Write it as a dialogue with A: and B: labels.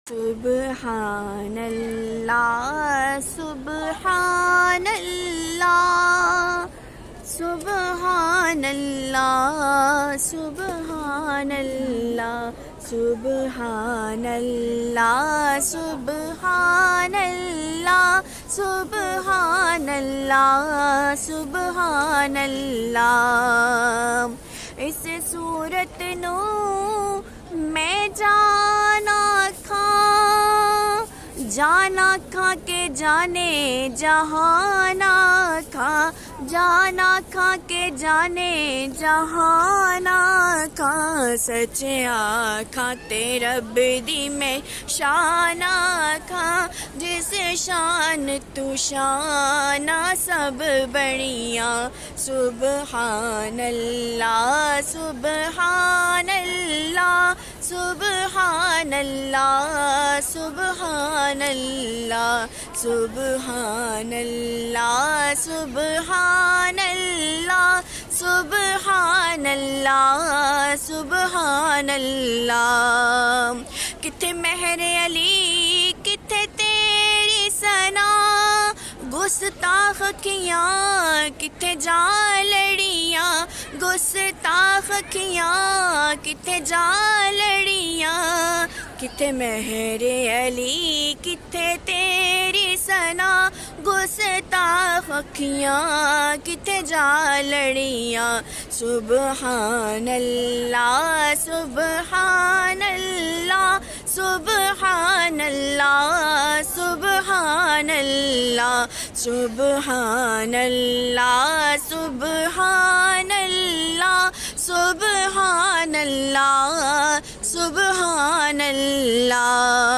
A: سبحان اللہ سبحان اللہ سبحان اللہ سبحان اللہ سبحان اللہ سبحان اللہ سبحان اللہ سبحان اللہ اس صورت نو میں جانا کھا کے جانے جہانا کھا جانا کھا کے جانے جہانا کھا سچ آکھاں تے رب دی میں شانا کھا جس شان تو شانا سب بڑیاں سبحان اللہ سبحان اللہ سبحان اللہ سبحان اللہ سبحان اللہ سبحان اللہ سبحان اللہ سبحان اللہ کتھے مہر علی کتھے تیری ثنا گستاخ کھیاں کتھے جا لڑیاں گستاخ کھیاں کتھے جا لڑیاں کتھے مہر علی کتھے تیری ثنا گستاخ کھیاں کتھے جا لڑیاں سبحان اللہ سبحان اللہ سبحان اللہ سبحان اللہ سبحان اللہ سبحان اللہ سبحان اللہ سبحان اللہ